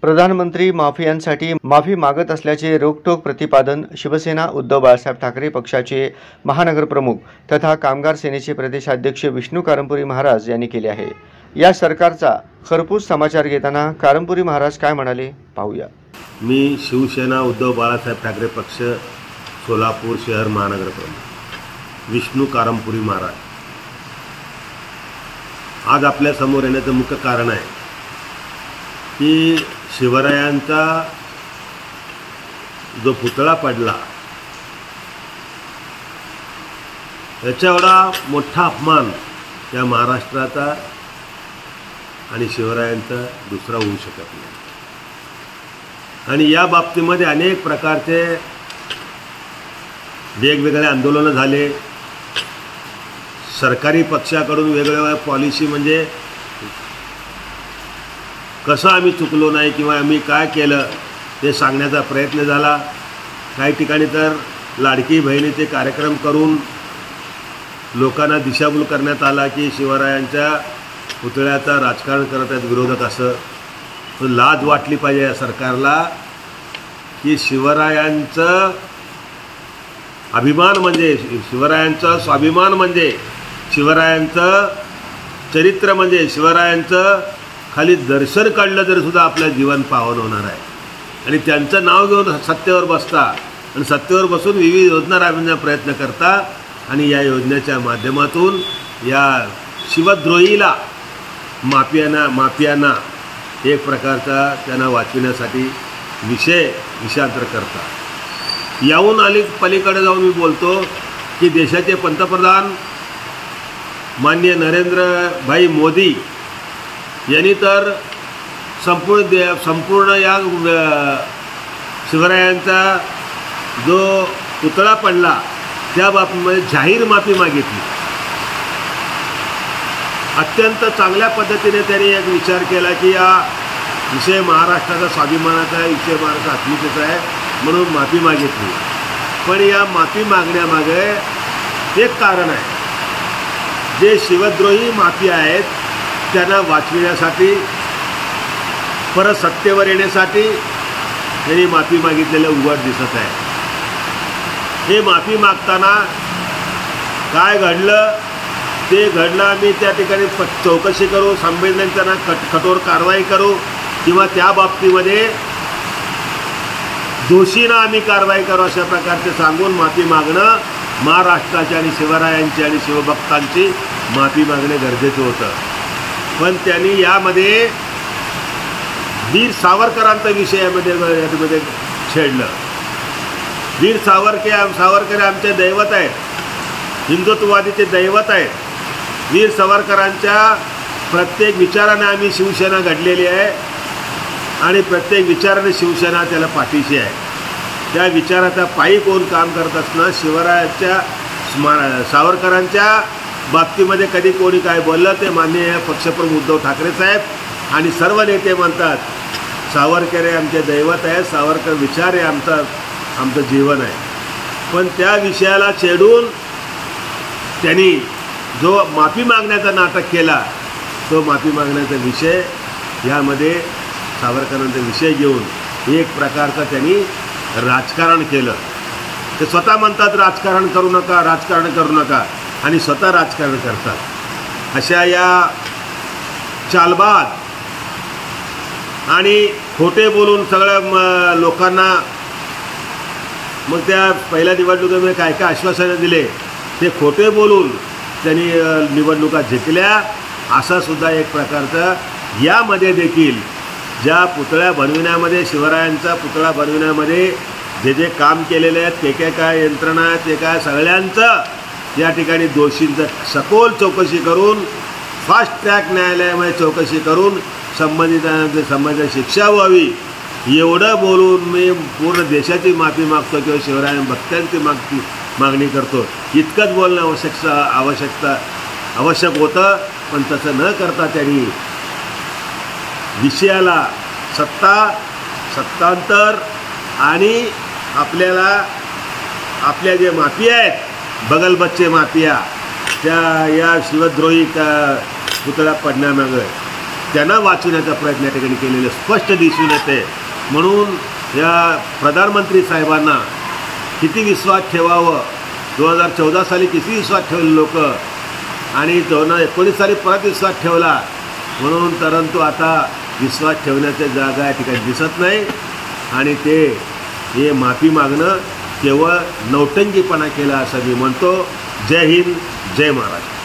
प्रधानमंत्री माफियांसाठी माफी मागत असल्याचे रोखठोक प्रतिपादन शिवसेना उद्धव बाळासाहेब ठाकरे पक्षाचे महानगरप्रमुख तथा कामगार सेनेचे प्रदेशाध्यक्ष विष्णू कारंपुरी महाराज यांनी केले आहे। या सरकारचा खरपूस समाचार घेताना कारंपुरी महाराज काय म्हणाले पाहूया। मी शिवसेना उद्धव बाळासाहेब ठाकरे पक्ष सोलापूर शहर महानगरप्रमुख विष्णू कारंपुरी महाराज आज आपल्या समोर येण्याचं मुख्य कारण आहे की शिवरायांचा जो पुतळा पडला याच्या एवढा मोठा अपमान या महाराष्ट्राचा आणि शिवरायांचा दुसरा होऊ शकत नाही। आणि या बाबतीमध्ये अनेक प्रकारचे वेगवेगळे आंदोलनं झाले। सरकारी पक्षाकडून वेगवेगळ्या पॉलिसी म्हणजे कसं आम्ही चुकलो नाही किंवा आम्ही काय केलं ते सांगण्याचा प्रयत्न झाला। काही ठिकाणी तर लाडकी बहिणीचे कार्यक्रम करून लोकांना दिशाभूल करण्यात आला की शिवरायांच्या पुतळ्याचा राजकारण करत आहेत विरोधक। असं लाज वाटली पाहिजे या सरकारला की शिवरायांचं अभिमान म्हणजे शिवरायांचं स्वाभिमान म्हणजे शिवरायांचं चरित्र म्हणजे शिवरायांचं खाली दर्शन काढलं तरी सुद्धा आपलं जीवन पावन होणार आहे। आणि त्यांचं नाव घेऊन सत्तेवर बसता आणि सत्तेवर बसून विविध योजना राबविण्याचा प्रयत्न करता आणि या योजनेच्या माध्यमातून या शिवद्रोहीला माफियांना एक प्रकारचा त्यांना वाचविण्यासाठी विषयांतर करता। याहून पलीकडे जाऊन मी बोलतो की देशाचे पंतप्रधान माननीय नरेंद्रभाई मोदी यांनी तर संपूर्ण या शिवरायांचा जो पुतळा पडला त्या बाबतीमध्ये जाहीर माफी मागितली। अत्यंत चांगल्या पद्धतीने त्यांनी एक विचार केला की हा विषय महाराष्ट्राचा स्वाभिमानाचा आहे, विषय महाराष्ट्राचा अस्मितेचा आहे म्हणून माफी मागितली। पण या माफी मागण्यामागे एक कारण आहे, जे शिवद्रोही माफी आहेत त्यांना वाचविण्यासाठी परत सत्तेवर येण्यासाठी त्यांनी माफी मागितलेलं उघड दिसत आहे। हे माफी मागताना काय घडलं ते घडलं आम्ही त्या ठिकाणी चौकशी करू, संबंधित त्यांना कठोर कारवाई करू किंवा त्या बाबतीमध्ये दोषींना आम्ही कारवाई करू अशा प्रकारचे सांगून माफी मागणं महाराष्ट्राची आणि शिवरायांची आणि शिवभक्तांची माफी मागणे गरजेचं होतं। पण त्यांनी यामध्ये वीर सावरकरांचा विषय यामध्ये छेडलं। वीर सावरकर आमचे दैवत आहेत, हिंदुत्ववादीचे दैवत आहेत। वीर सावरकरांच्या प्रत्येक विचाराने आम्ही शिवसेना घडलेली आहे आणि प्रत्येक विचाराने शिवसेना त्याला पाठीशी आहे। त्या विचाराचा पायी कोण काम करत असणं शिवरायांच्या सावरकरांच्या बाबतीमध्ये कधी कोणी काय बोललं ते माननीय पक्षप्रमुख उद्धव ठाकरे साहेब आणि सर्व नेते म्हणतात सावरकर हे आमचे दैवत आहे, सावरकर विचार हे आमचं जीवन आहे। पण त्या विषयाला छेडून त्यांनी जो माफी मागण्याचा नाटक केला तो माफी मागण्याचा विषय यामध्ये सावरकरांचा विषय घेऊन एक प्रकारचं त्यांनी राजकारण केलं। ते स्वतः म्हणतात राजकारण करू नका, राजकारण करू नका आणि स्वतः राजकारण करतात। अशा या चालबाज आणि खोटे बोलून सगळ्या लोकांना मग त्या पहिल्या निवडणुकीमध्ये काय काय आश्वासनं दिले ते खोटे बोलून त्यांनी निवडणुका जिंकल्या। असा सुद्धा एक प्रकारचा यामध्ये देखील ज्या पुतळ्या बनविण्यामध्ये शिवरायांचा पुतळा बनविण्यामध्ये जे काम केलेले आहेत ते काय यंत्रणा आहेत ते काय सगळ्यांचं या ठिकाणी दोषींचं सखोल चौकशी करून फास्ट ट्रॅक न्यायालयामध्ये चौकशी करून संबंधित शिक्षा व्हावी एवढं बोलून मी पूर्ण देशाची माफी मागतो किंवा शिवराय भक्तांची मागणी करतो इतकंच बोलणं आवश्यक होतं। पण तसं न करता त्यांनी विषयाला सत्तांतर आणि आपल्या जे माफिया आहेत बगलबच्चे माफिया त्या या शिवद्रोही पुतळा पडण्यामागे त्यांना वाचवण्याचा प्रयत्न या ठिकाणी केलेलं स्पष्ट दिसून येते. म्हणून या प्रधानमंत्री साहेबांना किती विश्वास ठेवावं, 2014 साली किती विश्वास ठेवले लोक आणि 2019 साली परत विश्वास ठेवला, म्हणून परंतु आता विश्वास ठेवण्याच्या जागा या ठिकाणी दिसत नाही आणि हे माफी मागणं केवळ नौटंकीपणा केला असं मी म्हणतो. जय हिंद, जय महाराष्ट्र.